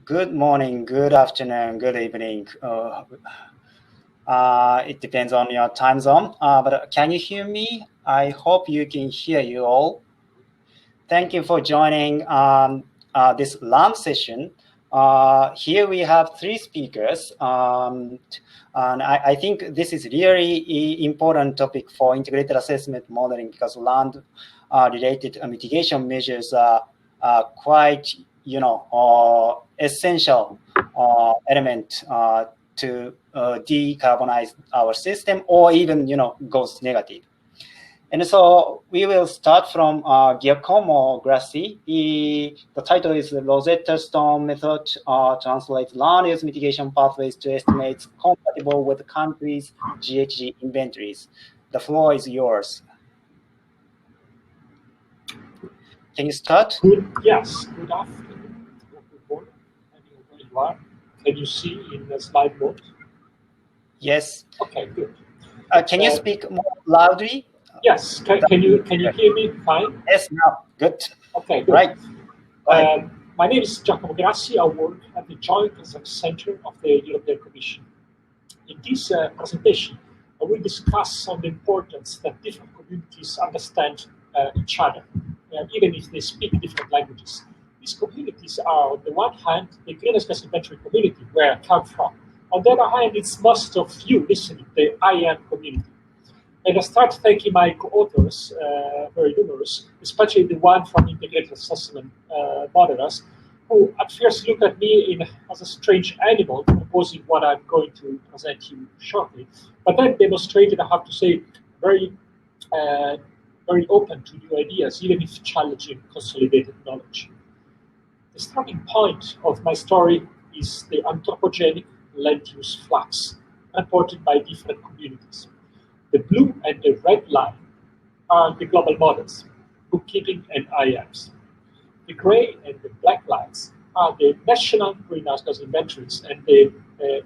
Good morning, good afternoon, good evening. It depends on your time zone, but can you hear me? I hope you can hear you all. Thank you for joining this LAM session. Here we have three speakers, and I think this is really important topic for integrated assessment modeling because land-related mitigation measures are quite, essential element to decarbonize our system, or even, goes negative. And so we will start from Giacomo GRASSI. The title is the Rosetta Stone Method translates land use mitigation pathways to estimates compatible with the country's GHG inventories. The floor is yours. Can you start? Yes, good afternoon. Good morning, depending on where you are. Can you see in the slide mode? Yes. Okay, good. Can you speak more loudly? Yes. Can you hear me fine? Yes, now good. Okay, good. Right. My name is Giacomo GRASSI. I work at the Joint Research Center of the European Commission. In this presentation, I will discuss on the importance that different communities understand each other, even if they speak different languages. These communities are, on the one hand, the greenhouse gas inventory community, where I come from. On the other hand, it's most of you listening, the IAM community. And I start thanking my co-authors, very numerous, especially the one from Integrated Assessment Modelers, who at first looked at me as a strange animal, opposing what I'm going to present you shortly, but then demonstrated, I have to say, very open to new ideas, even if challenging consolidated knowledge. The starting point of my story is the anthropogenic land use flux reported by different communities. The blue and the red line are the global models, bookkeeping and IAMs. The gray and the black lines are the national greenhouse gas inventories and the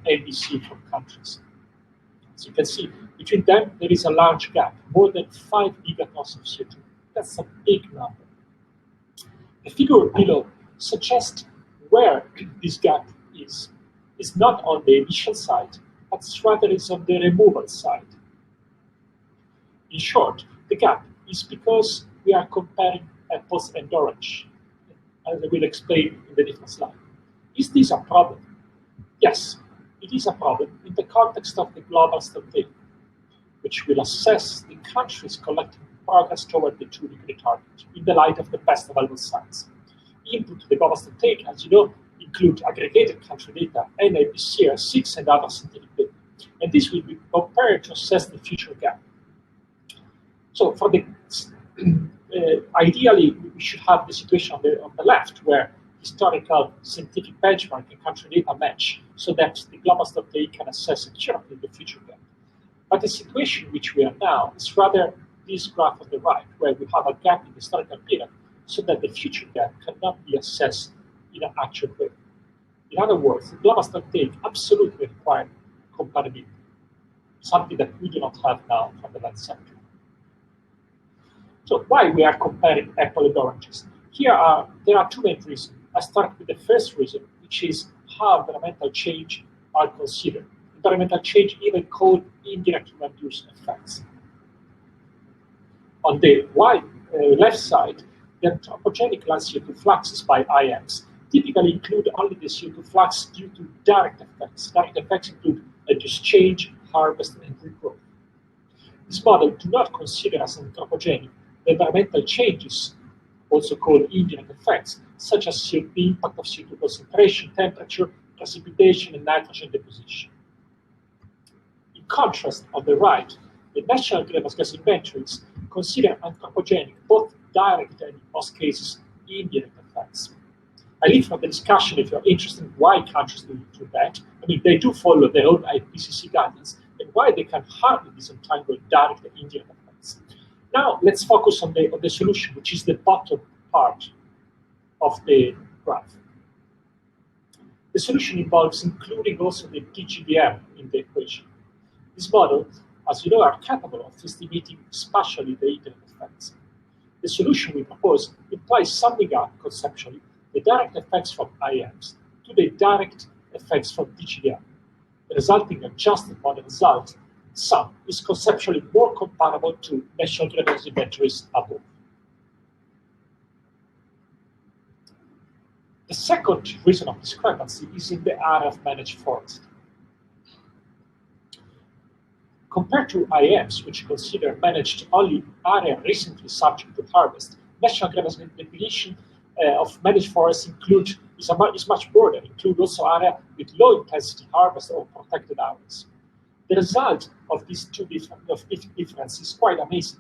NDC from countries. As you can see, between them there is a large gap, more than 5 gigatons of CO2. That's a big number. The figure below suggests where this gap is. It's not on the emission side, but rather is on the removal side. In short, the gap is because we are comparing apples and oranges, as I will explain in the different slide. Is this a problem? Yes, it is a problem in the context of the global strategy, which will assess the country's collective progress toward the 2-degree target in the light of the best available science. Input to the global strategy, as you know, include aggregated country data, NIPCR 6 and other scientific data, and this will be compared to assess the future gap. So for the ideally, we should have the situation on the left, where historical scientific benchmark and country data match, so that the global strategy can assess accurately the future gap. But the situation in which we are now is rather this graph on the right, where we have a gap in the historical period, so that the future gap cannot be assessed in an accurate way. In other words, the global strategy absolutely requires compatibility, something that we do not have now from the land sector. So why we are comparing apple and oranges? There are two main reasons. I start with the first reason, which is how environmental change are considered. Environmental change, even called indirect land use effects. On the left side, the anthropogenic land CO2 fluxes by IAMs typically include only the CO2 flux due to direct effects. Direct effects include land use change, harvest, and regrowth. This model do not consider as anthropogenic the environmental changes, also called indirect effects, such as the impact of CO2 concentration, temperature, precipitation, and nitrogen deposition. In contrast, on the right, the national greenhouse gas inventories consider anthropogenic both direct and, in most cases, indirect effects. I leave from the discussion if you're interested in why countries do that. I mean, they do follow their own IPCC guidance, and why they can hardly disentangle direct and indirect effects. Now, let's focus on the solution, which is the bottom part of the graph. The solution involves including also the DGBM in the equation. These models, as you know, are capable of estimating spatially the indirect effects. The solution we propose implies summing up conceptually the direct effects from IAMs to the direct effects from DGDR. The resulting adjusted model result sum is conceptually more comparable to national reference inventories above. The second reason of discrepancy is in the area of managed forest. Compared to IAMs, which consider managed only area recently subject to harvest, national reference definition of managed forests is much broader, include also area with low intensity harvest or protected areas. The result of these two differences is quite amazing.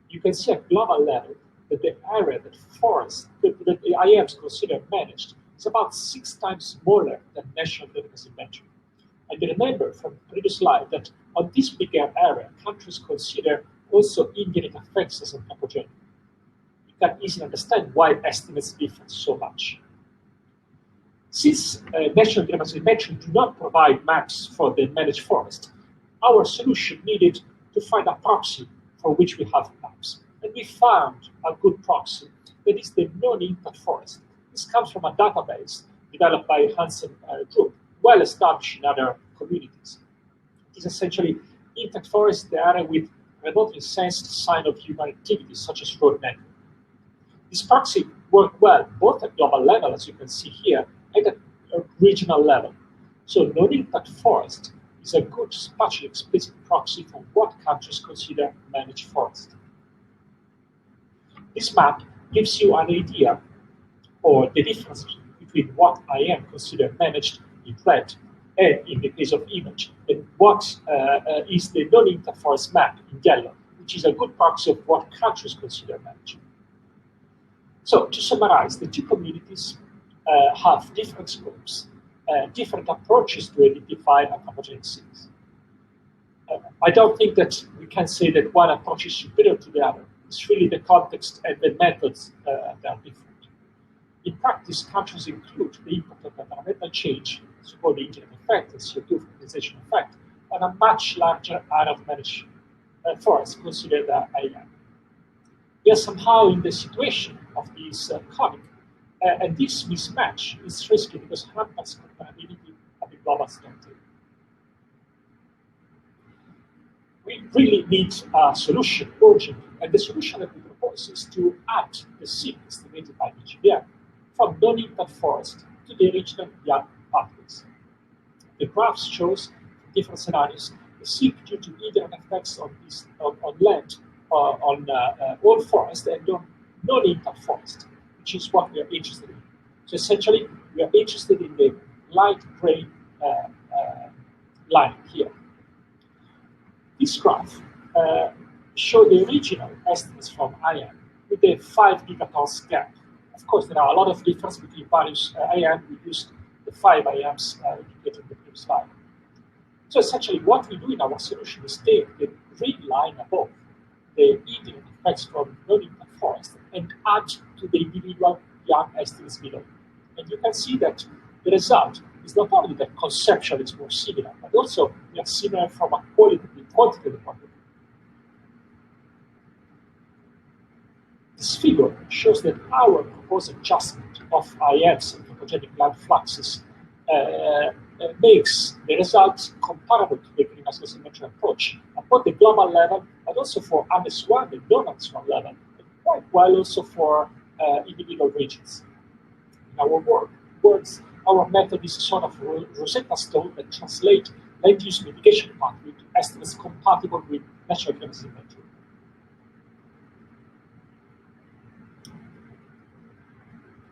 You can see at global level that the area that the IAMs consider managed is about 6 times smaller than national reference inventory. And remember from the previous slide that on this bigger area, countries consider also indirect effects as anthropogenic. You can easily understand why estimates differ so much. Since national reference inventory do not provide maps for the managed forest, our solution needed to find a proxy for which we have maps. And we found a good proxy, that is the non-impact forest. This comes from a database developed by Hansen Group, well established in other communities. It is essentially intact forest, the area with remotely sensed sign of human activities, such as road network. This proxy worked well both at global level, as you can see here, and at a regional level. So non-impact forest is a good spatially explicit proxy for what countries consider managed forest. This map gives you an idea or the difference between what IAM consider managed in red and in the case of image, and what is the non-impact forest map in yellow, which is a good proxy of what countries consider managed. So to summarize, the two communities have different scopes, different approaches to identify anthropogenic sinks. I don't think that we can say that one approach is superior to the other. It's really the context and the methods that are different. In practice, countries include the impact of environmental change, so-called the indirect effect and CO2 fertilization effect, on a much larger area of managed forests considered IAM. We are somehow in the situation of this comic, and this mismatch is risky because it hampers comparability at the global scale. We really need a solution urgently, and the solution that we propose is to add the sink estimated by the GBM from non-impact forest to the regional young pathways. The graph shows different scenarios, the sink due to indirect effects on land, on all forest, and on non-impact forest, which is what we are interested in. So essentially, we are interested in the light gray line here. This graph shows the original estimates from IAM with the 5 gigatons gap. Of course, there are a lot of difference between various IAM. We used the 5 IAMs indicated in the previous slide. So essentially, what we do in our solution is take the green line above, the indirect effects from non-impact forest, and add to the individual young estimates below. And you can see that the result is not only that conceptually it's more similar, but also we are similar from a quantitative point of view. This figure shows that our proposed adjustment of IMs and anthropogenic land fluxes makes the results comparable to the greenhouse gas emission approach at both the global level, but also for AMS1 and non-AMS1 level, and quite well also for individual regions. In our words, our method is a sort of Rosetta Stone that translates land use mitigation pathway to estimates compatible with natural gas inventory.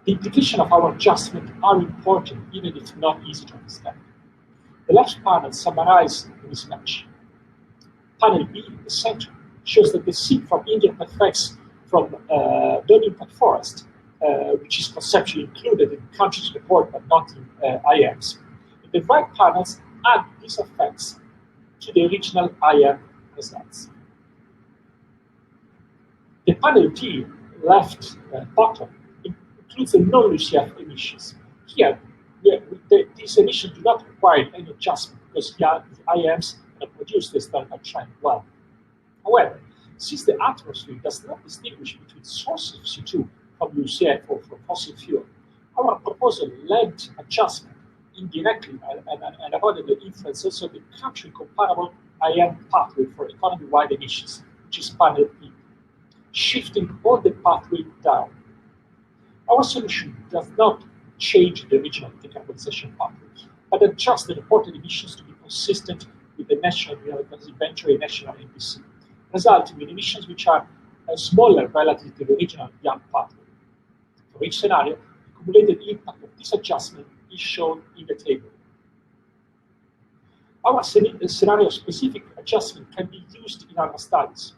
The implications of our adjustment are important, even if not easy to understand. The left panel summarizes the mismatch. Panel B in the center shows that the sink from indirect effects from non-impact forest, which is conceptually included in countries report but not in IAMs. And the right panels add these effects to the original IAM results. The panel D, left bottom, includes the non-LUCF emissions. Here, these emissions do not require any adjustment because the IAMs produce the historical trend well. However, since the atmosphere does not distinguish between sources of CO2 from LUCF or from fossil fuel, our proposal led adjustment indirectly and avoided the influence also the country comparable IAM pathway for economy-wide emissions, which is panel P, shifting all the pathway down. Our solution does not change the original decarbonization pathway, but adjust the reported emissions to be consistent with the national inventory and national NDC, resulting in emissions which are smaller relative to the original YAM pathway. For each scenario, the cumulated impact of this adjustment is shown in the table. Our scenario-specific adjustment can be used in our studies.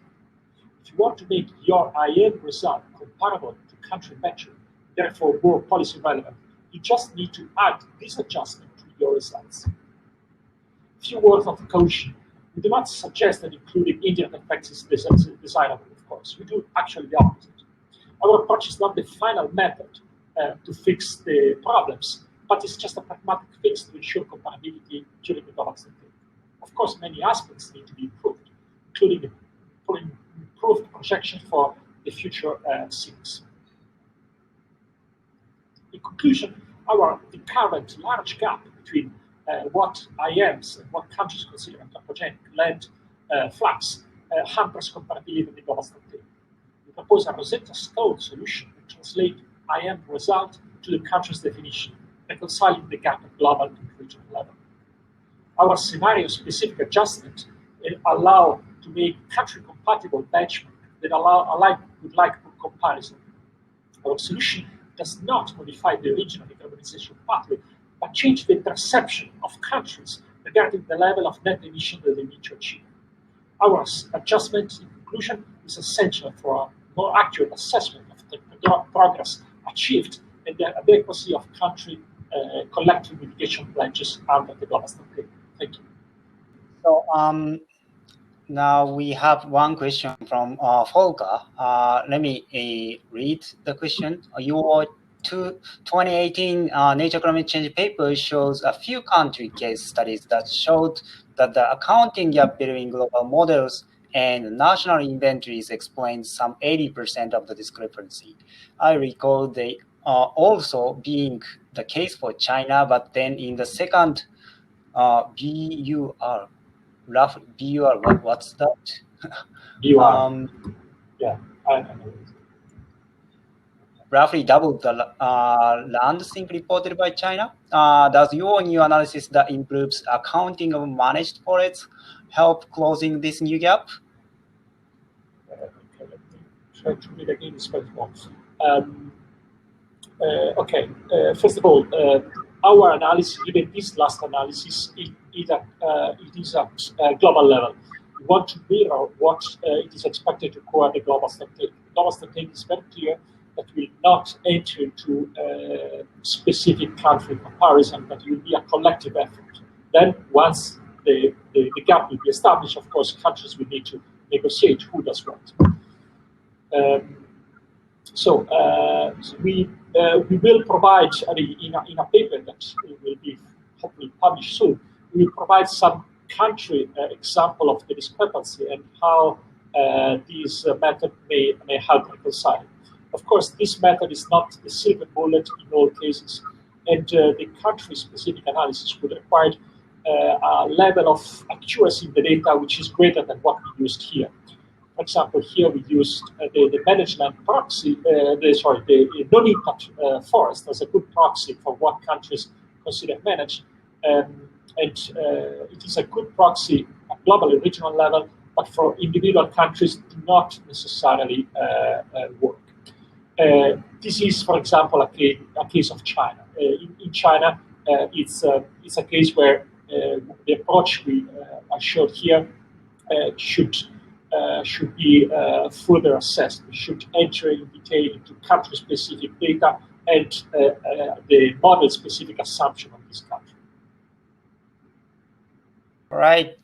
If you want to make your IAM result comparable to country metric, therefore more policy relevant, you just need to add this adjustment to your results. Few words of caution. We do not suggest that including indirect effects is desirable, of course. We do actually the opposite. Our approach is not the final method to fix the problems, but it's just a pragmatic fix to ensure comparability during the development. Of course, many aspects need to be improved, including improved projection for the future scenes. In conclusion, the current large gap between what IAMs and what countries consider anthropogenic land flux hampers comparability in the global standard. We propose a Rosetta Stone solution to translate IAM result to the country's definition, reconciling the gap at global and regional level. Our scenario-specific adjustment allow to make country-compatible benchmark that would like good comparison. Our solution does not modify the original decarbonization pathway, but change the perception of countries regarding the level of net emission that they need to achieve. Our adjustment, in conclusion, is essential for a more accurate assessment of the progress achieved and the adequacy of country collective mitigation pledges under the global standard. Thank you. So now we have one question from Volker. Let me read the question. Your 2018 Nature Climate Change paper shows a few country case studies that showed that the accounting gap between global models and national inventories explains some 80% of the discrepancy. I recall they also being the case for China, but then in the second BUR, roughly BUR, what's that? BUR. Yeah, I know. Roughly double the land sink reported by China. Does your new analysis that improves accounting of managed forests help closing this new gap? Okay, let me try to read again this point once. First of all, our analysis, even this last analysis, it is at global level. We want to mirror what it is expected to occur at the global static. The global static is very clear that will not enter into specific country comparison, but will be a collective effort. Then once the gap will be established, of course, countries will need to negotiate who does what. We will provide, in a paper that will be hopefully published soon, we will provide some country example of the discrepancy and how this method may help reconcile. Of course, this method is not the silver bullet in all cases, and the country-specific analysis would require a level of accuracy in the data which is greater than what we used here. For example, here we used the management proxy, the non-impact forest as a good proxy for what countries consider managed, and it is a good proxy at global and regional level, but for individual countries do not necessarily work. This is, for example, a case of China. In China, it's a case where the approach I showed here should be further assessed. We should enter in detail into country-specific data and the model-specific assumption of this country. All right.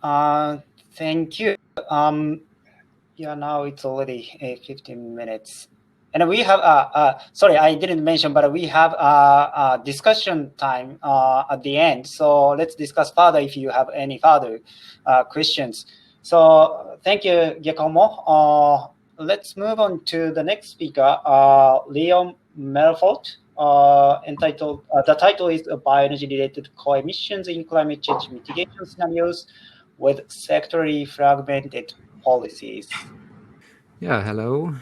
Thank you. Yeah, now it's already 15 minutes. And we have, sorry, I didn't mention, but we have a discussion time at the end. So let's discuss further if you have any further questions. So thank you, Giacomo. Let's move on to the next speaker, Leon MERFORT. The title is Bioenergy-related co-emissions in climate change mitigation scenarios with sectorally fragmented policies. Yeah, hello.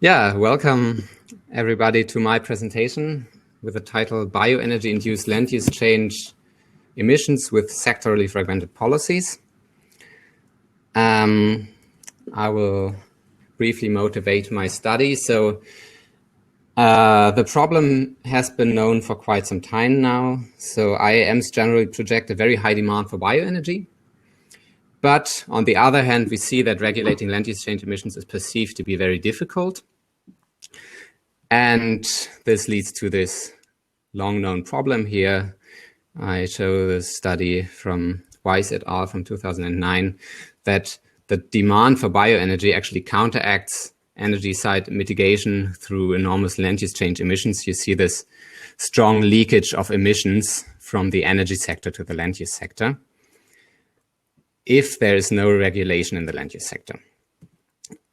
Welcome everybody to my presentation with the title Bioenergy-induced land use change emissions with sectorally fragmented policies. I will briefly motivate my study. So the problem has been known for quite some time now. So IAMs generally project a very high demand for bioenergy. But on the other hand, we see that regulating land use change emissions is perceived to be very difficult. And this leads to this long-known problem here. I show this study from Weiss et al. From 2009, that the demand for bioenergy actually counteracts energy side mitigation through enormous land use change emissions. You see this strong leakage of emissions from the energy sector to the land use sector if there is no regulation in the land use sector.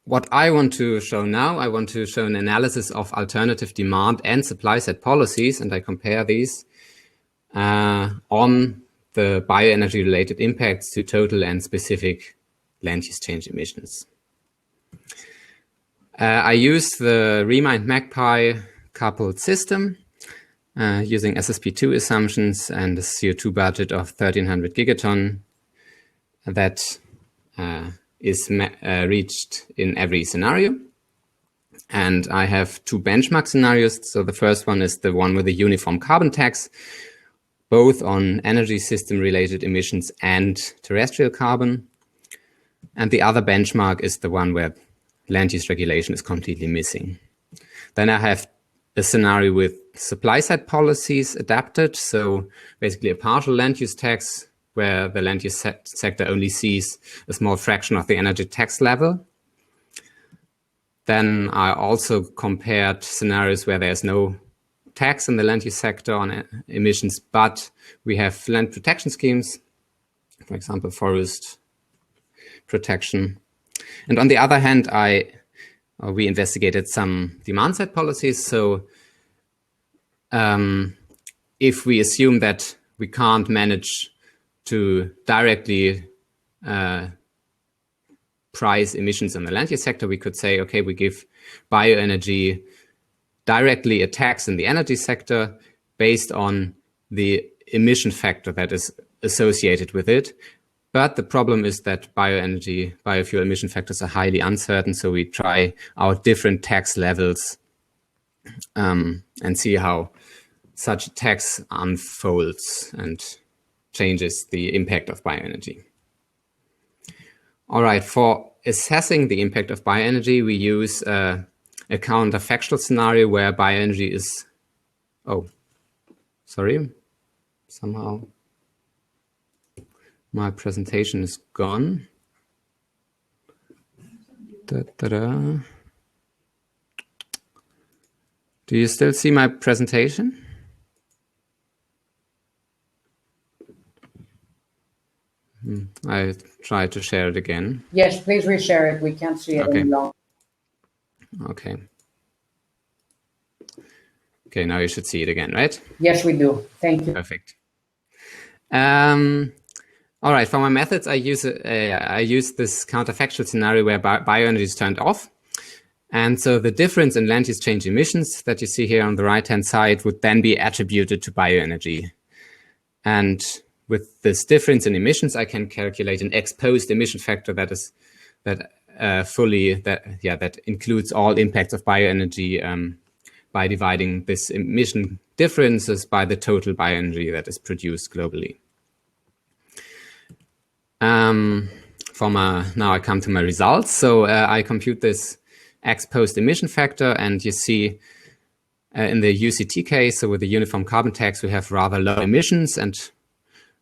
What I want to show now, I want to show an analysis of alternative demand and supply side policies, and I compare these on the bioenergy-related impacts to total and specific land use change emissions. I use the Remind Magpie coupled system using SSP2 assumptions and a CO2 budget of 1300 gigaton that is reached in every scenario. And I have two benchmark scenarios. So the first one is the one with a uniform carbon tax, both on energy system related emissions and terrestrial carbon. And the other benchmark is the one where land use regulation is completely missing. Then I have a scenario with supply side policies adapted. So basically a partial land use tax where the land use sector only sees a small fraction of the energy tax level. Then I also compared scenarios where there's no tax in the land use sector on emissions, but we have land protection schemes, for example, forest protection. And on the other hand, we investigated some demand side policies. So if we assume that we can't manage to directly price emissions in the land use sector, we could say, okay, we give bioenergy directly a tax in the energy sector based on the emission factor that is associated with it. But the problem is that biofuel emission factors are highly uncertain. So we try out different tax levels and see how such a tax unfolds and changes the impact of bioenergy. All right, for assessing the impact of bioenergy, we use a counterfactual scenario where bioenergy is, somehow my presentation is gone. Do you still see my presentation? I try to share it again. Yes, please reshare it. We can't see it any longer. Okay. Okay, now you should see it again, right? Yes, we do. Thank you. Perfect. All right, for my methods, I use this counterfactual scenario where bioenergy is turned off. And so the difference in land use change emissions that you see here on the right-hand side would then be attributed to bioenergy. And with this difference in emissions, I can calculate an exposed emission factor that includes all impacts of bioenergy by dividing this emission differences by the total bioenergy that is produced globally. Now I come to my results. So I compute this exposed emission factor, and you see in the UCT case, so with the uniform carbon tax, we have rather low emissions and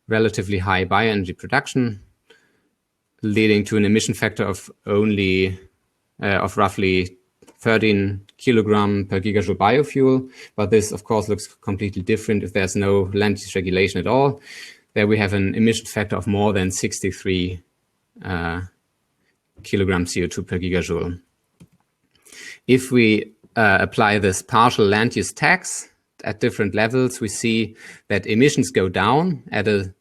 relatively high bioenergy production, leading to an emission factor of only roughly 13 kilogram per gigajoule biofuel. But this, of course, looks completely different if there's no land use regulation at all. There we have an emission factor of more than 63 kilogram CO2 per gigajoule. If we apply this partial land use tax at different levels, we see that emissions go down and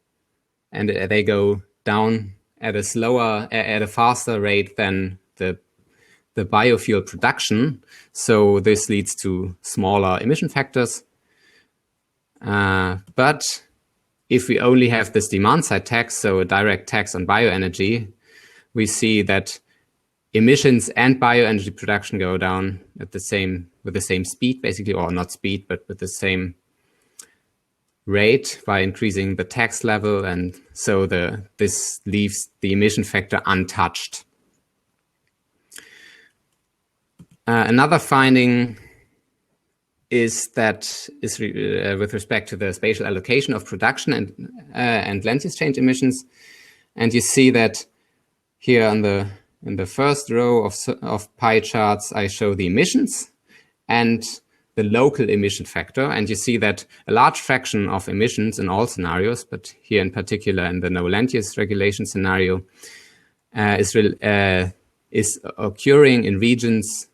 they go down at a faster rate than the biofuel production. So this leads to smaller emission factors. But if we only have this demand side tax, so a direct tax on bioenergy, we see that emissions and bioenergy production go down with the same speed, basically, or not speed, but with the same rate by increasing the tax level, and so this leaves the emission factor untouched. Another finding is with respect to the spatial allocation of production and land use change emissions, and you see that here in the first row of pie charts, I show the emissions and the local emission factor. And you see that a large fraction of emissions in all scenarios, but here in particular in the no land use regulation scenario, is occurring in regions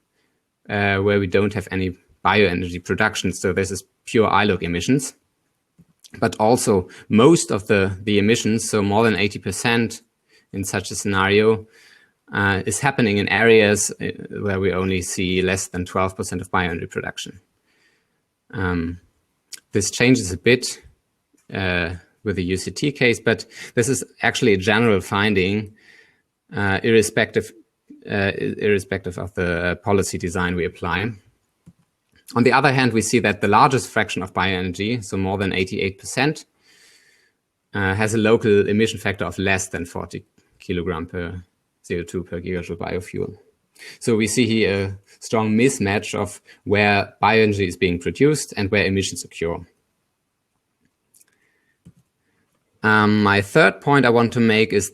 where we don't have any bioenergy production. So this is pure ILUC emissions. But also most of the emissions, so more than 80% in such a scenario, is happening in areas where we only see less than 12% of bioenergy production. This changes a bit with the UCT case, but this is actually a general finding, irrespective of the policy design we apply. On the other hand, we see that the largest fraction of bioenergy, so more than 88%, has a local emission factor of less than 40 kilogram per CO2 per gigajoule biofuel. So we see here a strong mismatch of where bioenergy is being produced and where emissions occur. My third point I want to make is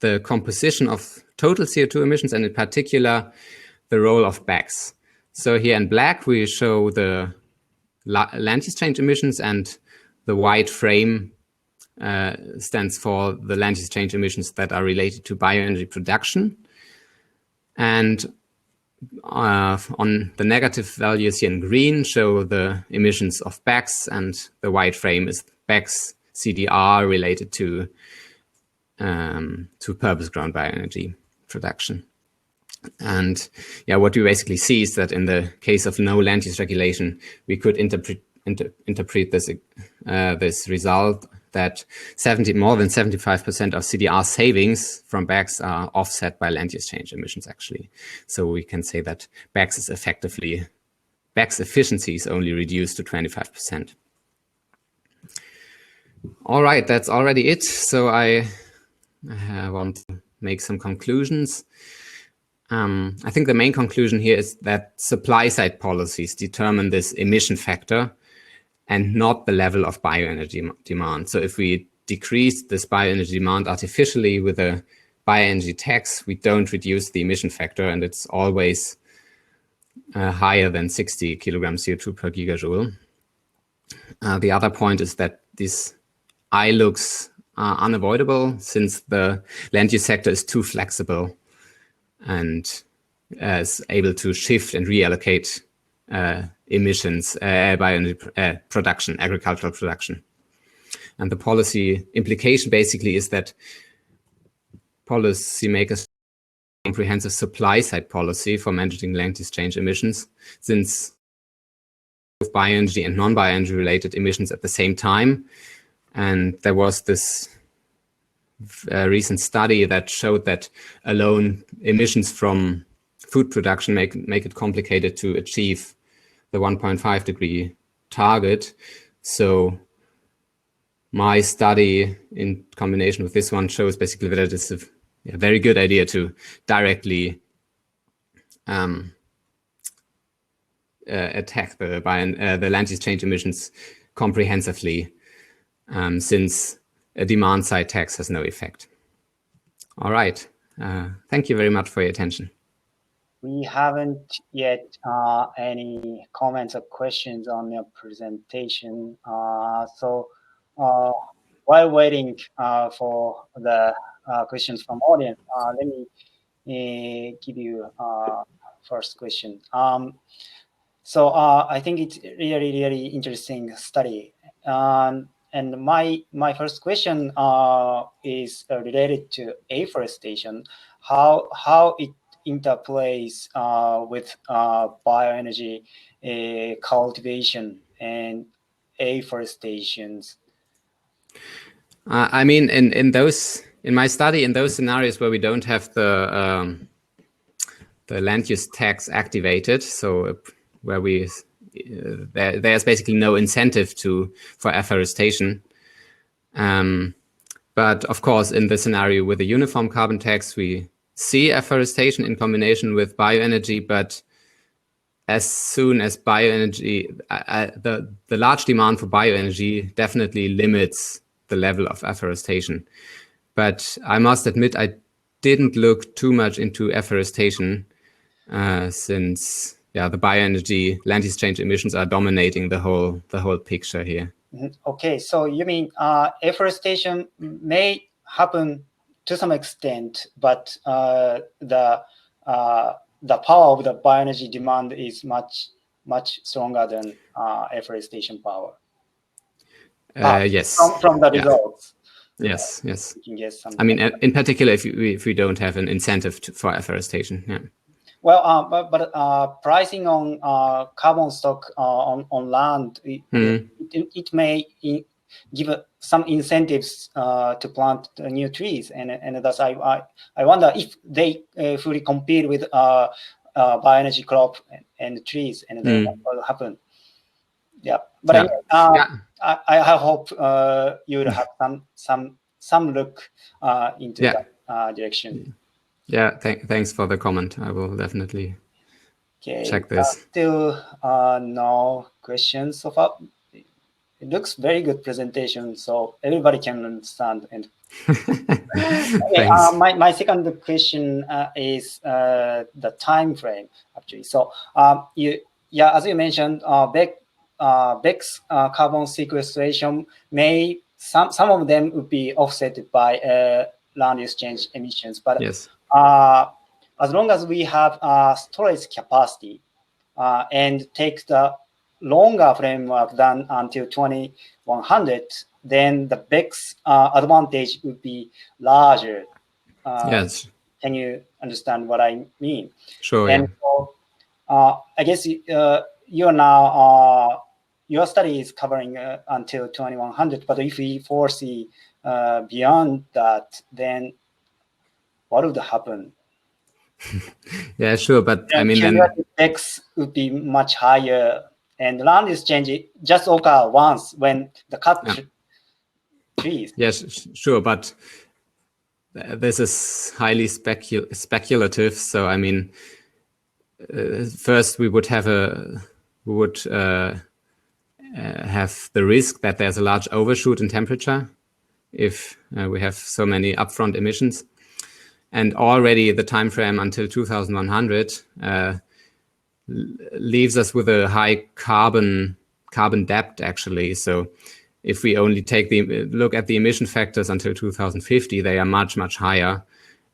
the composition of total CO2 emissions, and in particular, the role of BACs. So here in black, we show the land use change emissions, and the white frame stands for the land use change emissions that are related to bioenergy production. And on the negative values here in green show the emissions of BACs, and the white frame is BACs CDR related to purpose ground bioenergy production. And yeah, what we basically see is that in the case of no land use regulation, we could interpret this result that more than 75% of CDR savings from BACs are offset by land use change emissions, actually. So we can say that BACs efficiency is only reduced to 25%. All right, that's already it. So I want to make some conclusions. I think the main conclusion here is that supply-side policies determine this emission factor and not the level of bioenergy demand. So if we decrease this bioenergy demand artificially with a bioenergy tax, we don't reduce the emission factor, and it's always higher than 60 kilograms CO2 per gigajoule. The other point is that these ILUCs are unavoidable since the land use sector is too flexible and is able to shift and reallocate emissions, production, agricultural production. And the policy implication basically is that policymakers comprehensive supply side policy for managing land use change emissions, since both bioenergy and non-bioenergy related emissions at the same time. And there was this recent study that showed that alone emissions from food production make it complicated to achieve the 1.5 degree target. So my study in combination with this one shows basically that it's a very good idea to directly attack the land use change emissions comprehensively, since a demand side tax has no effect. All right. Thank you very much for your attention. We haven't yet any comments or questions on your presentation. So while waiting for the questions from audience, let me give you first question. So I think it's really interesting study. And my first question is related to afforestation, how it interplays with bioenergy cultivation and afforestations. I mean, in my study, in those scenarios where we don't have the land use tax activated, so where there's basically no incentive for afforestation. But of course, in the scenario with a uniform carbon tax, we see afforestation in combination with bioenergy. But as soon as bioenergy, the large demand for bioenergy definitely limits the level of afforestation. But I must admit, I didn't look too much into afforestation since the bioenergy land use change emissions are dominating the whole picture here. Okay, so you mean afforestation may happen to some extent, but the power of the bioenergy demand is much stronger than afforestation power. Yes. From the results. Yes. You can get some. I mean, in particular, if we don't have an incentive for afforestation. Yeah. Well, but pricing on carbon stock on land, it may give some incentives to plant new trees, and thus I wonder if they fully compete with bioenergy crop and trees, and then what will happen? Yeah, but I hope you will have some look into that direction. Yeah, thanks for the comment. I will definitely check this. Still no questions so far. It looks very good presentation, so everybody can understand. And my second question is the time frame actually. So as you mentioned, Beck's carbon sequestration some of them would be offset by land use change emissions, but yes. As long as we have storage capacity and take the longer framework than until 2100, then the Beck's advantage would be larger. Yes. Can you understand what I mean? Sure. And so, I guess you're now your study is covering until 2100, but if we foresee beyond that, then what would happen? Yeah, sure, but I mean, then X would be much higher, and land use change just occur once when the cut trees. Yes, sure, but this is highly speculative. So I mean, first we would have have the risk that there's a large overshoot in temperature if we have so many upfront emissions. And already the time frame until 2100 leaves us with a high carbon debt, actually. So if we only look at the emission factors until 2050, they are much higher,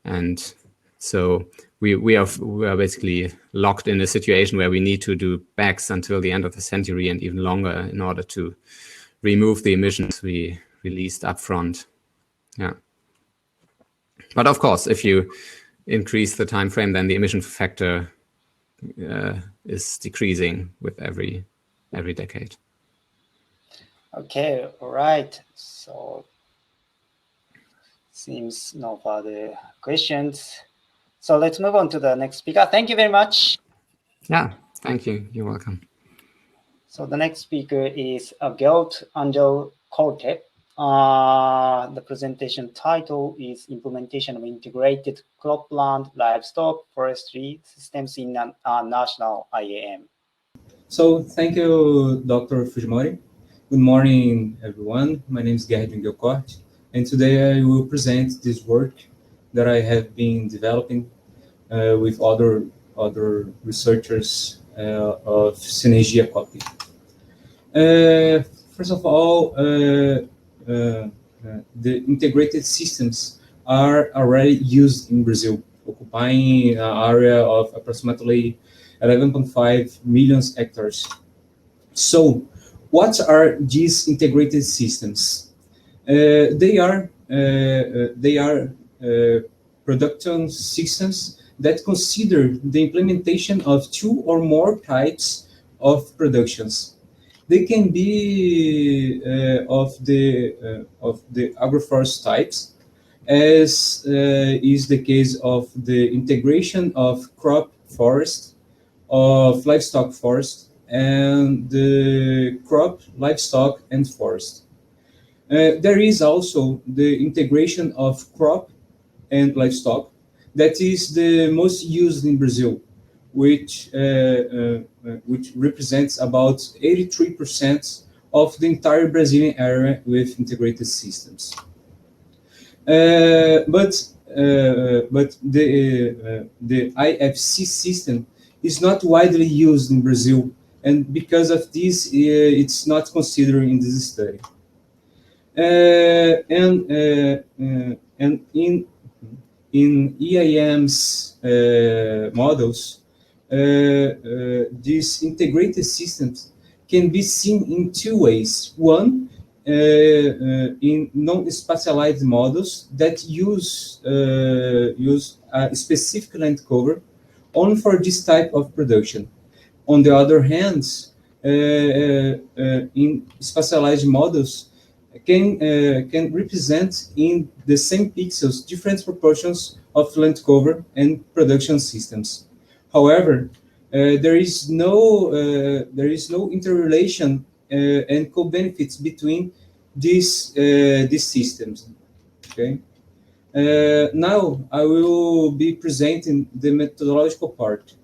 and so we are basically locked in a situation where we need to do BECCS until the end of the century and even longer in order to remove the emissions we released upfront. Yeah. But of course, if you increase the time frame, then the emission factor is decreasing with every decade. Okay, all right. So seems no further questions. So let's move on to the next speaker. Thank you very much. Yeah, thank you. You're welcome. So the next speaker is Gerd ANGELKORTE. The presentation title is Implementation of Integrated Cropland-Livestock-Forestry Systems in a National IAM. So thank you, Dr. FUJIMORI. Good morning, everyone. My name is Gerd ANGELKORTE, and today I will present this work that I have been developing with other researchers of Synergia COPPE. First of all, the integrated systems are already used in Brazil occupying an area of approximately 11.5 million hectares. So, what are these integrated systems? They are production systems that consider the implementation of two or more types of productions. They can be of the agroforest types, as is the case of the integration of crop forest, of livestock forest, and the crop, livestock, and forest. There is also the integration of crop and livestock that is the most used in Brazil, which represents about 83% of the entire Brazilian area with integrated systems. But the IFC system is not widely used in Brazil, and because of this, it's not considered in this study. And in EIM's models, these integrated systems can be seen in two ways. One, in non-spatialized models that use a specific land cover only for this type of production. On the other hand, in spatialized models can represent in the same pixels different proportions of land cover and production systems. However, there is no interrelation and co-benefits between these systems. Okay. Now I will be presenting the methodological part.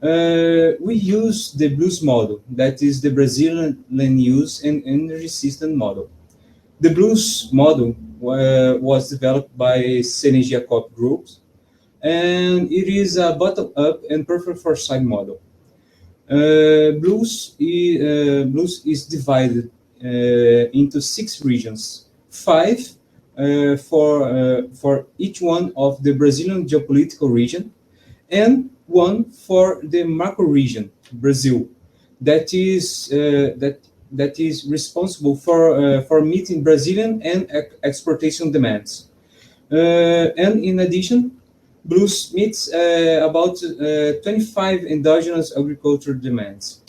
We use the BLUES model, that is the Brazilian Land Use and Energy System model. The BLUES model was developed by Synergia COPPE groups, and it is a bottom-up and perfect foresight model. BLUES is divided into 6 regions, 5 for each one of the Brazilian geopolitical region, and 1 for the macro region, Brazil, that is responsible for meeting Brazilian and exportation demands. And in addition, BLUES meets about 25 endogenous agricultural demands.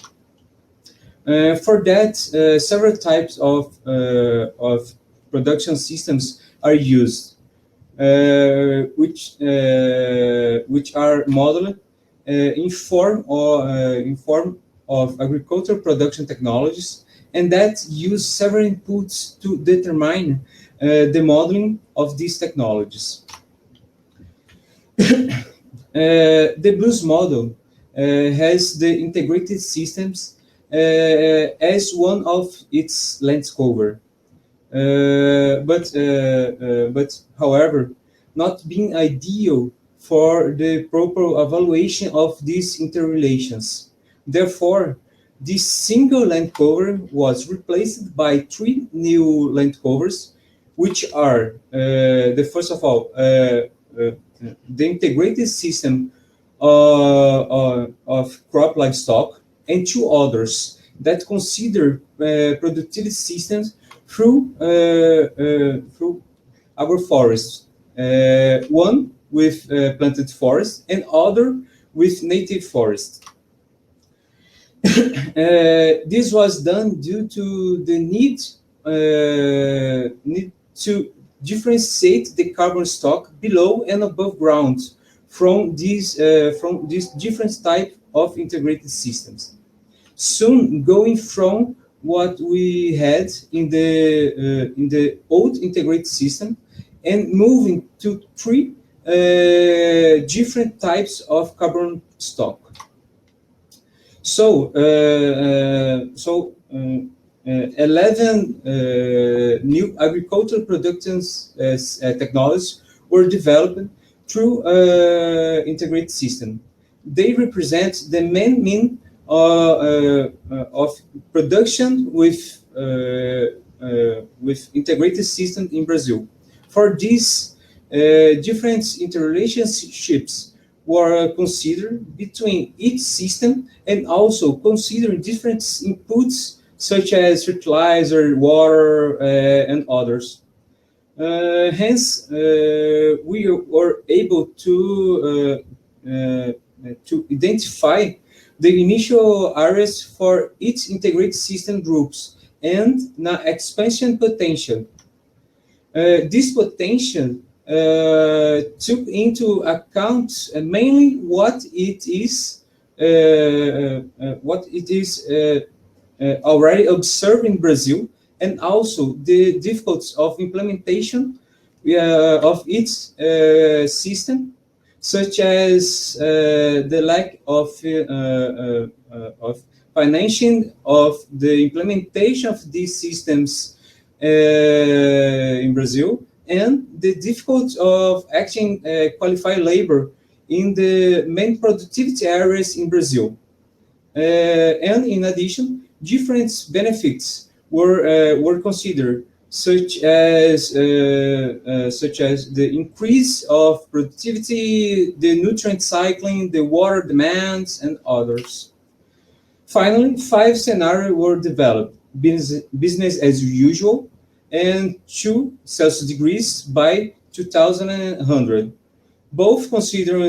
For that, several types of production systems are used, which are modeled in form of agricultural production technologies, and that use several inputs to determine the modeling of these technologies. The BLUES model has the integrated systems as one of its land cover, but however, not being ideal for the proper evaluation of these interrelations. Therefore, this single land cover was replaced by 3 new land covers, which are the first of all the integrated system of crop livestock, and 2 others that consider productivity systems through agroforests. One with planted forest and other with native forest. This was done due to the need to differentiate the carbon stock below and above ground from these different type of integrated systems. Soon, going from what we had in the old integrated system and moving to 3 different types of carbon stock. So, 11 new agricultural production technologies were developed through integrated system. They represent the main mean of production with integrated system in Brazil. For this, different interrelationships were considered between each system, and also considering different inputs such as fertilizer, water, and others. Hence, we were able to identify the initial areas for each integrated system groups and the expansion potential. This potential took into account mainly what it is already observed in Brazil, and also the difficulties of implementation of its system, such as the lack of financing of the implementation of these systems in Brazil, and the difficulty of acting qualified labor in the main productivity areas in Brazil. And in addition, different benefits were considered, such as the increase of productivity, the nutrient cycling, the water demands, and others. Finally, 5 scenarios were developed: business as usual, and 2 Celsius degrees by 2100. Both consider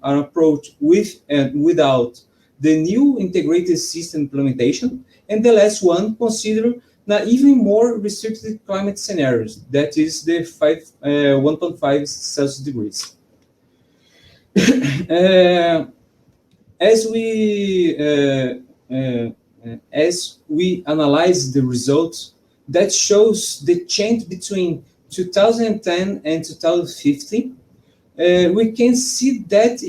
an approach with and without the new integrated system implementation, and the last one consider even more restricted climate scenarios, that is the 1.5 Celsius degrees. As we analyze the results, that shows the change between 2010 and 2050. We can see that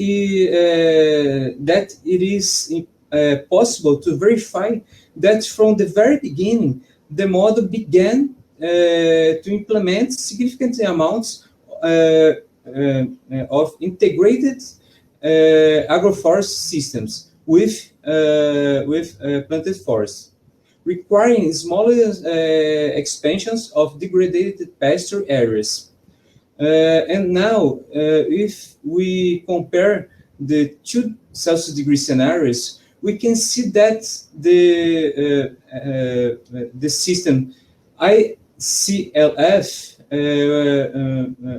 it is possible to verify that from the very beginning, the model began to implement significant amounts of integrated agroforest systems with planted forests, requiring smaller expansions of degraded pasture areas. And now, if we compare the 2 Celsius degree scenarios, we can see that the system Iclf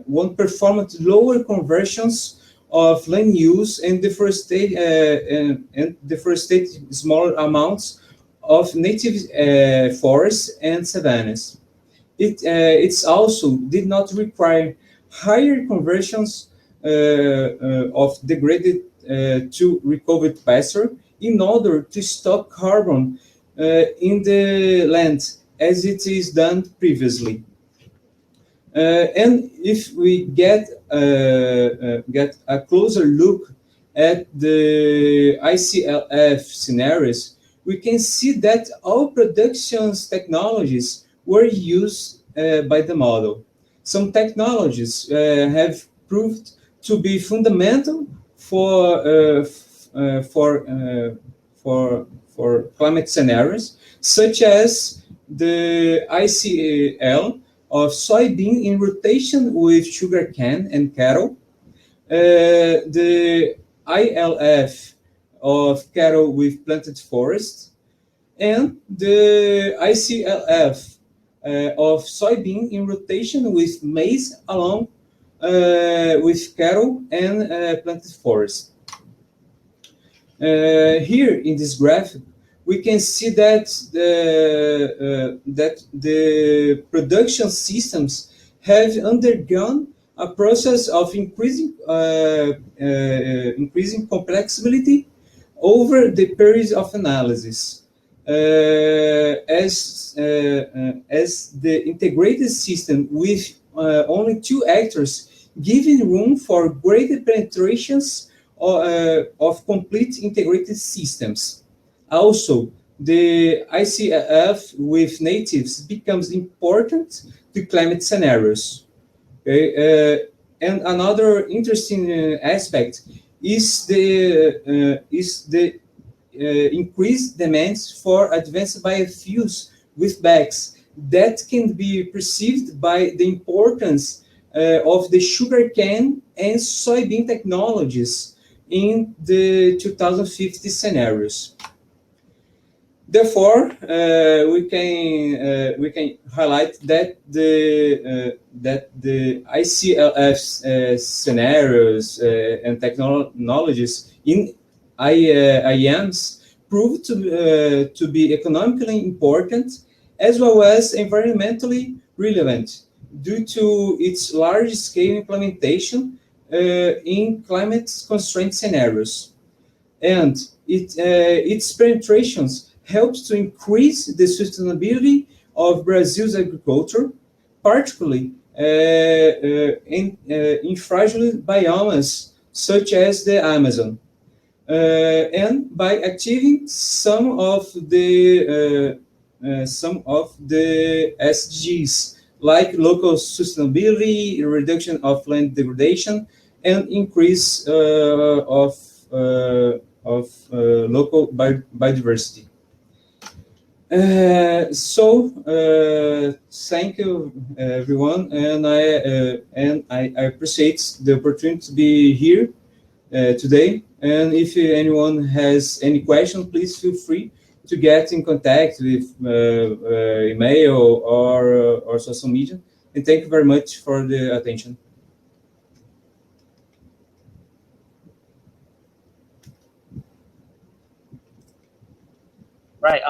won't perform lower conversions of land use and deforestate smaller amounts of native forests and savannas. It's also did not require higher conversions of degraded to recovered pasture in order to stock carbon in the land as it is done previously. And if we get a closer look at the Iclf scenarios, we can see that all production technologies were used by the model. Some technologies have proved to be fundamental for climate scenarios, such as the ICL of soybean in rotation with sugarcane and cattle, the ILF of cattle with planted forests, and the ICLF of soybean in rotation with maize along with cattle and planted forests. Here in this graph, we can see that the production systems have undergone a process of increasing complexity over the period of analysis, as the integrated system with only 2 actors giving room for greater penetrations of complete integrated systems. Also, the ICLF with natives becomes important to climate scenarios. Okay? And another interesting aspect is the increased demands for advanced biofuels with bags that can be perceived by the importance of the sugarcane and soybean technologies in the 2050 scenarios. Therefore, we can highlight that the Iclf scenarios and technologies in IAMs proved to be economically important as well as environmentally relevant due to its large-scale implementation in climate-constrained scenarios, and its penetrations helps to increase the sustainability of Brazil's agriculture, particularly in fragile biomes such as the Amazon, and by achieving some of the SDGs like local sustainability, reduction of land degradation, and increase of local biodiversity. Thank you, everyone, and I appreciate the opportunity to be here today. And if anyone has any question, please feel free to get in contact with email or social media. And thank you very much for the attention. Right.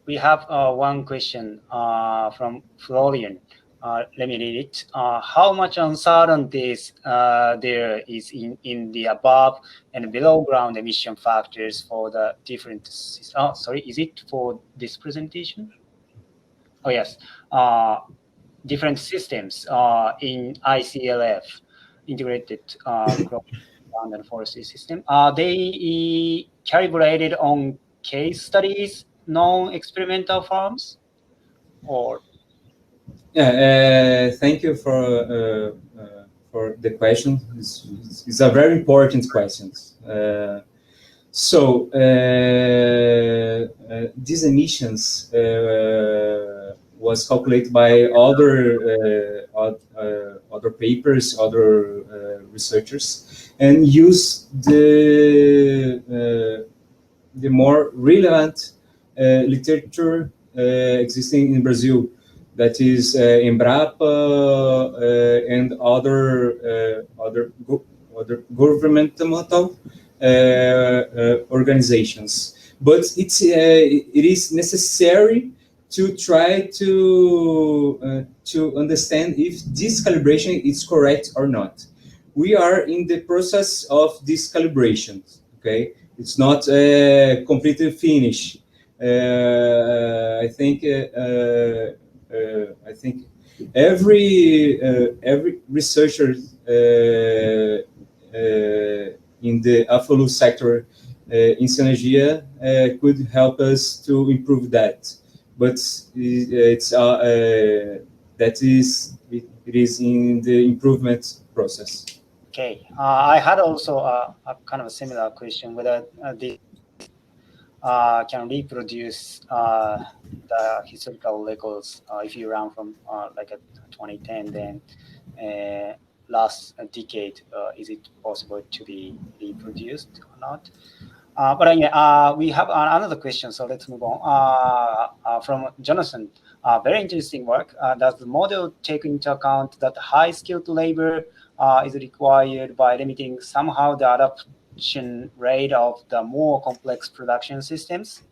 We have one question from Florian. Let me read it. How much uncertainties there is in the above and below ground emission factors for the different, sorry, is it for this presentation? Oh, yes. Different systems in Iclf, integrated cropland and forestry system. Are they calibrated on case studies, non-experimental farms, or? Yeah, thank you for the question. It's a very important question. These emissions was calculated by other papers, other researchers, and use the more relevant literature existing in Brazil, that is Embrapa and other governmental organizations. But it is necessary to try to understand if this calibration is correct or not. We are in the process of this calibration. Okay, it's not completely finished. I think every researcher in the AFOLU sector in Synergia could help us to improve that. But it is in the improvement process. Okay, I had also a kind of a similar question, whether this can reproduce the historical records if you run from like a 2010, then last decade, is it possible to be reproduced or not? But anyway, we have another question, so let's move on. From Jonathan, very interesting work. Does the model take into account that high-skilled labor is required by limiting somehow the adaptation rate of the more complex production systems?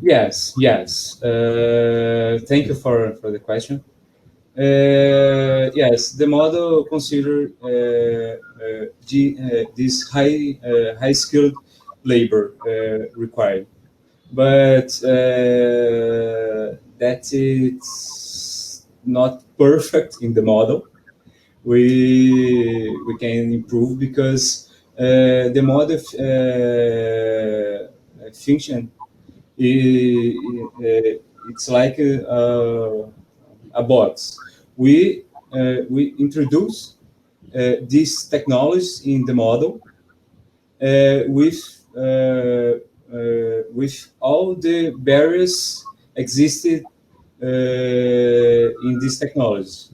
Yes. Thank you for the question. Yes, the model consider this high skilled labor required, but that is not perfect in the model. We can improve because the model function it's like a box. We introduce these technologies in the model with all the barriers existed in these technologies.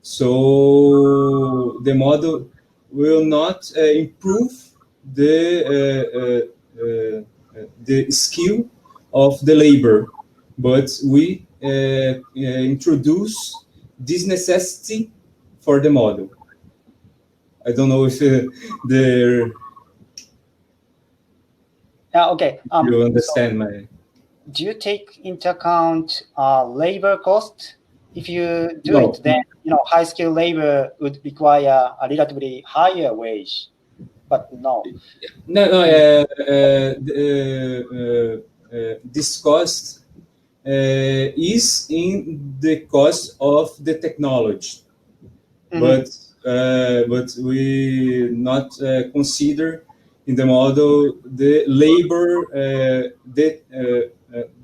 So the model will not improve the skill of the labor, but we introduce this necessity for the model. I don't know if Okay. you understand my. Do you take into account labor cost? If you do No. it, then high skilled labor would require a relatively higher wage. But no. This cost is in the cost of the technology, but we not consider in the model the labor,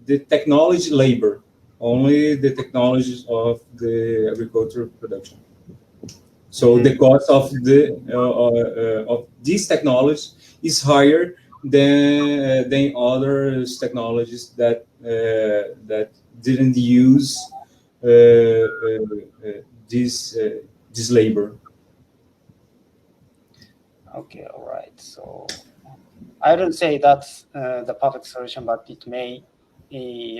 the technology labor, only the technologies of the agricultural production. So the cost of these technologies is higher than other technologies that didn't use this labor. Okay, all right. So I don't say that's the perfect solution, but it may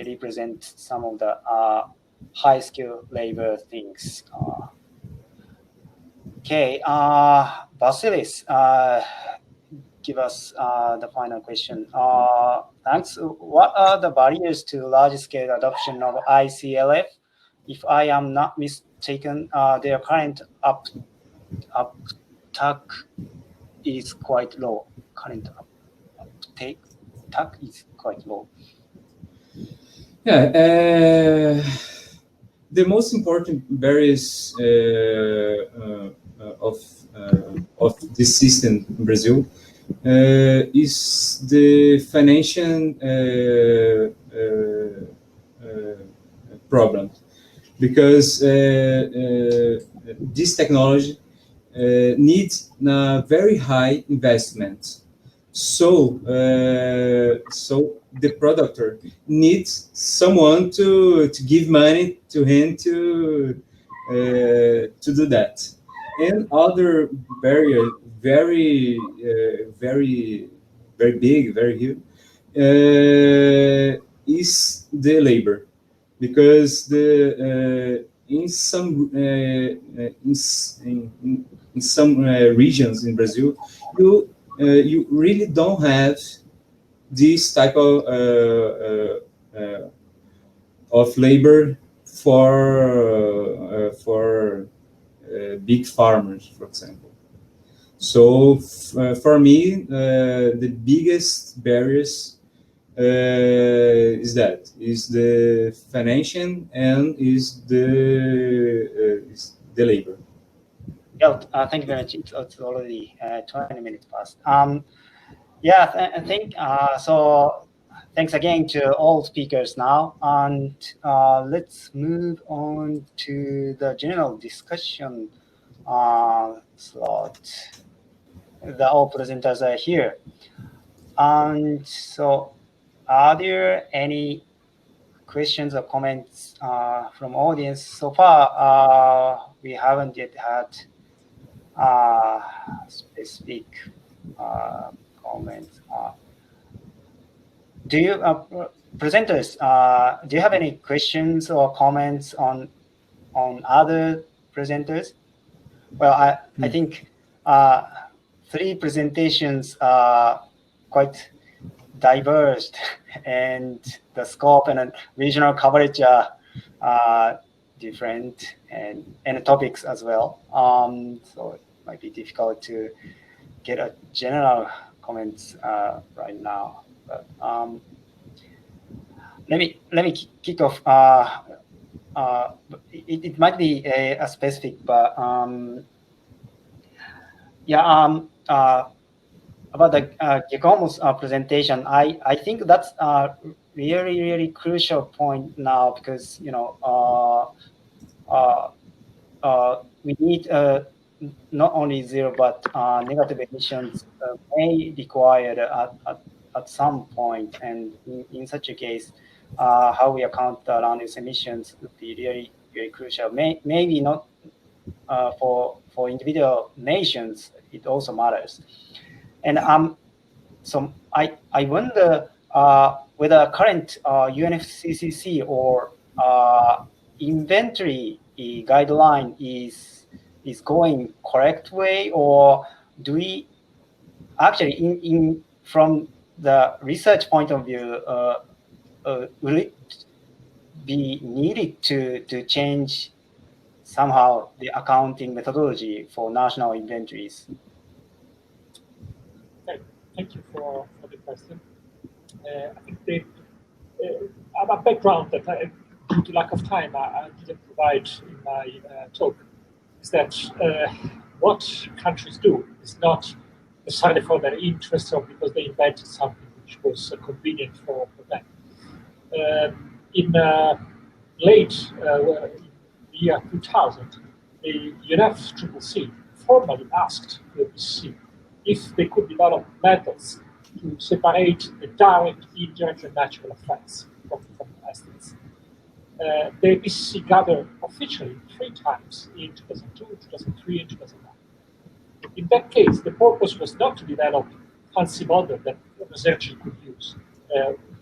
represent some of the high skill labor things. Okay, Vasilis, give us the final question. Thanks. What are the barriers to large-scale adoption of Iclf? If I am not mistaken, their current uptake is quite low. Current uptake is quite low. Yeah, the most important barriers of this system in Brazil is the financial problem, because this technology needs a very high investment. So, the producer needs someone to give money to him to do that. And other barrier, very big, very huge, is the labor, because in some regions in Brazil, you really don't have this type of labor for big farmers, for example. So for me, the biggest barriers is the financial and is the labor. Yeah, thank you very much. It's already 20 minutes past. Yeah, I think so. Thanks again to all speakers now, and let's move on to the general discussion slot. All presenters are here, and so are there any questions or comments from audience? So far, we haven't yet had specific comments. Do you presenters? Do you have any questions or comments on other presenters? Well, I think 3 presentations are quite diverse, and the scope and regional coverage are different, and topics as well. So it might be difficult to get a general comments right now. But let me kick off. It might be a specific, but yeah. About the Giacomo's presentation, I think that's a really crucial point now, because we need not only zero but negative emissions may required at some point, and in such a case, how we account the land use emissions would be really, really crucial. Maybe not for individual nations, it also matters. And so I wonder whether current UNFCCC or inventory guideline is going correct way, or do we actually in from the research point of view, will it be needed to change somehow the accounting methodology for national inventories? Okay. Thank you for the question. I think a background that due to lack of time, I didn't provide in my talk is that what countries do is not necessarily for their interest or because they invented something which was convenient for them. In late year 2000, the UNFCCC formally asked the IPCC if they could develop methods to separate the direct, indirect, and natural effects from estimates. The IPCC gathered officially 3 times in 2002, 2003, and 2009. In that case, the purpose was not to develop fancy models that researchers could use,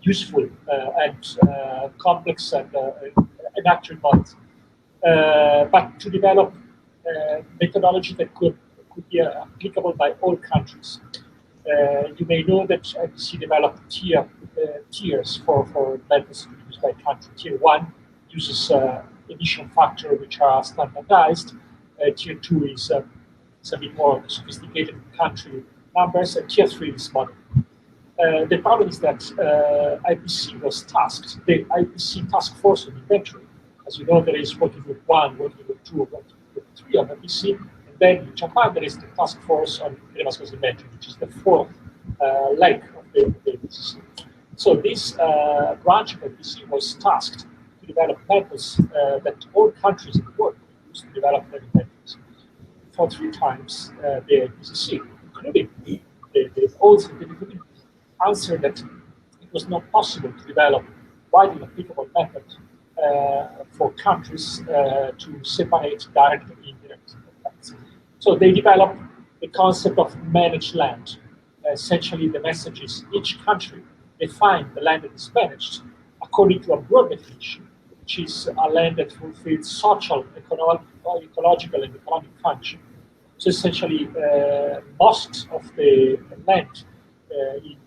useful and complex and accurate models, but to develop methodology that could be applicable by all countries. You may know that IPCC developed tiers for methods used by country. Tier 1 uses emission factors which are standardized. Tier 2 is a bit more sophisticated country numbers, and Tier 3 is model. The problem is that IPCC was tasked, the IPCC task force on inventory. As you know, there is working group 1, working group 2, working group 3 of IPCC, and then in Japan there is the task force on greenhouse gas inventory, which is the 4th leg of the IPCC. So this branch of IPCC was tasked to develop methods that all countries in the world use to develop their inventories. For 3 times, the IPCC, including the old scientific community, answered that it was not possible to develop widely applicable methods for countries to separate direct and indirect effects. So they developed the concept of managed land. Essentially, the message is each country defines the land that is managed according to a broad definition, which is a land that fulfills social, ecological, and economic function. So essentially, most of the land in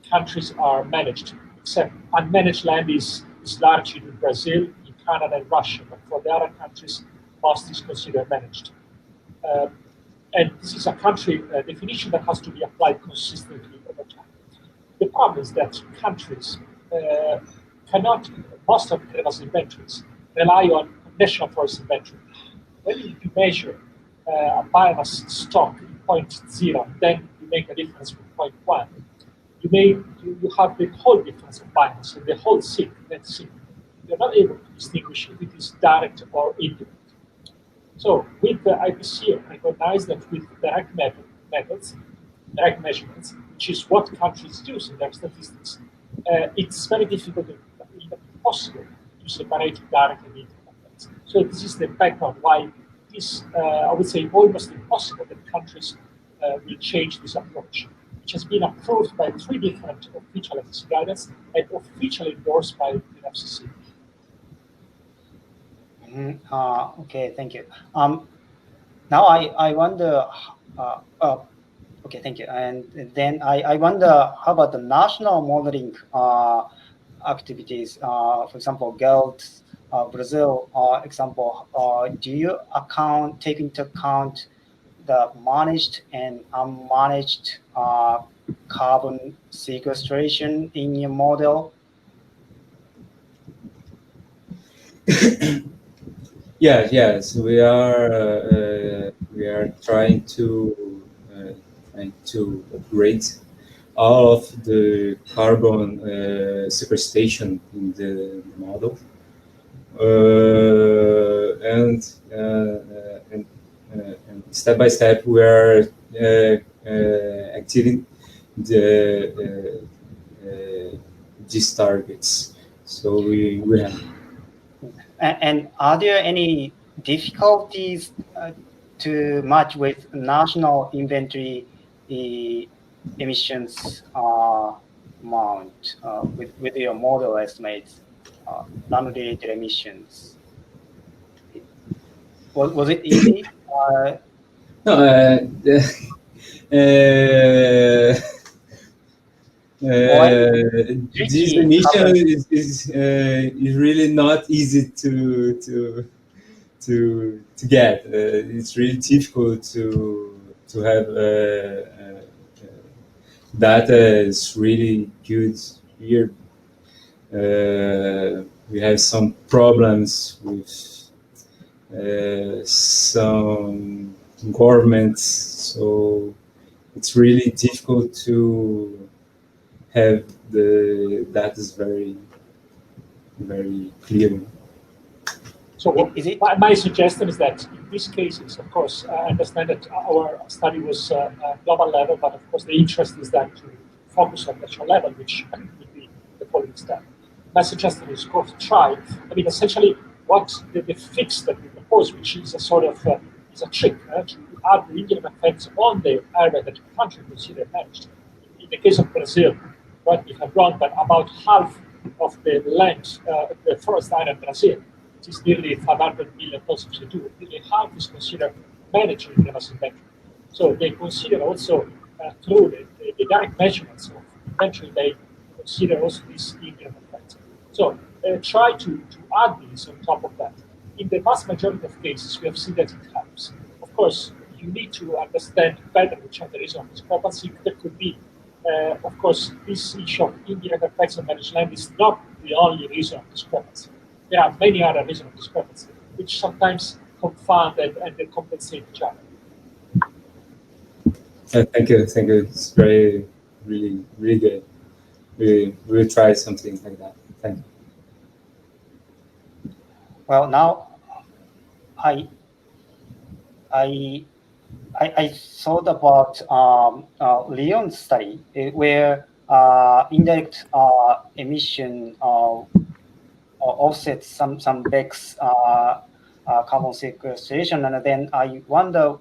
countries are managed, except unmanaged land is largely in Brazil, in Canada, and Russia. But for the other countries, most is considered managed. And this is a country definition that has to be applied consistently over time. The problem is that countries cannot, most of the inventories rely on national forest inventory. When you measure a biomass stock in 0.0, then you make a difference with 0.1. You have the whole difference of biomass, and the whole sink, net sink. You're not able to distinguish if it is direct or indirect. So with the IPCC, recognize that with direct methods, direct measurements, which is what countries use in their statistics, it's very difficult, even impossible, to separate direct and indirect effects. So this is the background why it is, I would say, almost impossible that countries will change this approach, which has been approved by 3 different official FCC guidance and officially endorsed by the FCC. Okay, thank you. Now I wonder, okay, thank you. And then I wonder, how about the national modeling activities? For example, Gerd, Brazil example. Do you take into account the managed and unmanaged carbon sequestration in your model? Yes, we are trying to upgrade all of the carbon sequestration in the model, and step by step we are activating these targets. So we have. And are there any difficulties to match with national inventory emissions amount with your model estimates, land-related emissions? Was it easy? No, this emission is really not easy to get. It's really difficult to have data is really good here. We have some problems with some governments, so it's really difficult to have the data is very clear. So my suggestion is that in these cases, of course, I understand that our study was global level, but of course the interest is that to focus on national level, which would be the following step. My suggestion is go to try. I mean, essentially, what the fix that we propose, which is a sort of is a trick to add the Indian effects on the area that the country consider managed. In the case of Brazil, right, if I'm wrong, but about half of the land, the forest area in Brazil, which is nearly 500 million tons of CO2, nearly half is considered managed in the inventory. So they consider also through the direct measurements of inventory, they consider also these Indian effects. So try to add these on top of that. In the vast majority of cases, we have seen that it helps. Of course, you need to understand better which are the reasons of discrepancy. There could be, of course, this issue of indirect effects on managed land is not the only reason of discrepancy. There are many other reasons of discrepancy, which sometimes confound and they compensate each other. Thank you. It's really good. We will try something like that. Thank you. Well, now I thought about Leon's study where indirect emission offsets some BECS carbon sequestration, and then I wonder.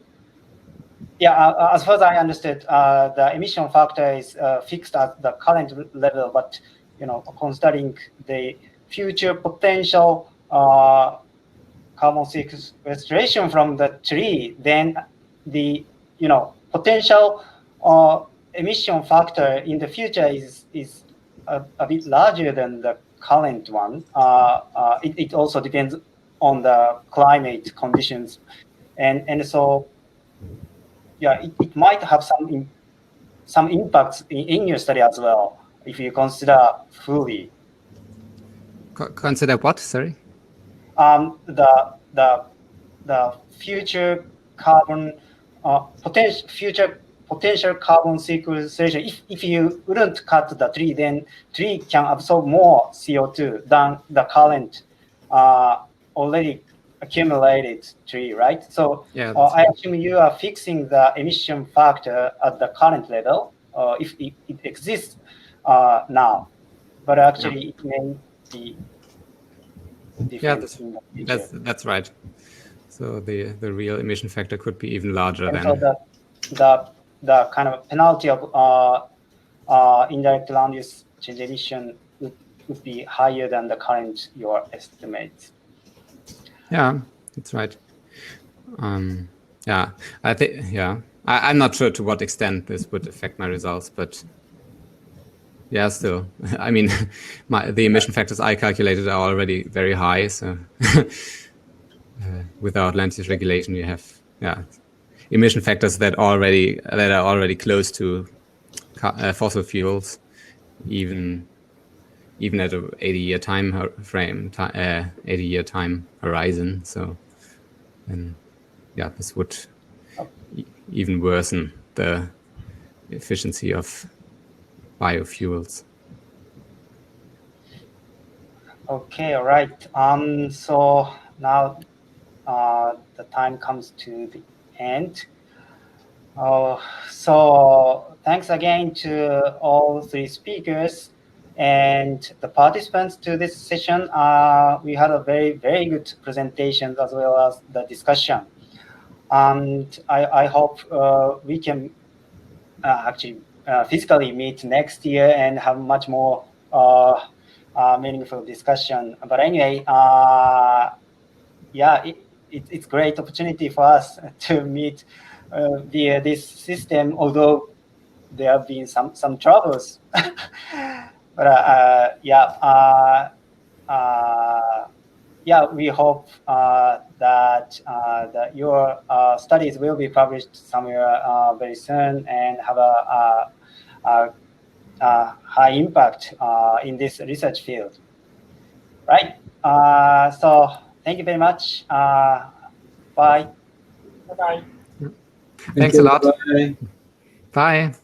Yeah, as far as I understood, the emission factor is fixed at the current level, but considering the future potential carbon sequestration from the tree, then the potential emission factor in the future is a bit larger than the current one. It also depends on the climate conditions, and so yeah, it might have some impacts in your study as well if you consider fully. Consider what? Sorry. The future carbon potential carbon sequestration. If you wouldn't cut the tree, then tree can absorb more CO2 than the current already accumulated tree, right? So yeah, I assume you are fixing the emission factor at the current level, if it exists now, but actually it may be different in the future. That's right. So the real emission factor could be even larger than. So the kind of penalty of indirect land use change emission would be higher than the current your estimates. Yeah, that's right. Yeah, I think. Yeah, I'm not sure to what extent this would affect my results, but yeah, still, I mean, the emission factors I calculated are already very high. So without land use regulation, you have emission factors that are already close to fossil fuels, even at a 80-year time frame, 80-year time horizon. So, then this would even worsen the efficiency of biofuels. Okay, all right. So now the time comes to the end. So thanks again to all three speakers. And the participants to this session, we had a very, very good presentation as well as the discussion. And I hope we can actually physically meet next year and have much more meaningful discussion. But anyway, yeah, it's great opportunity for us to meet via this system, although there have been some troubles. But yeah, we hope that your studies will be published somewhere very soon and have a high impact in this research field. Right. So thank you very much. Bye. Bye-bye. Thanks a lot. Bye. Bye.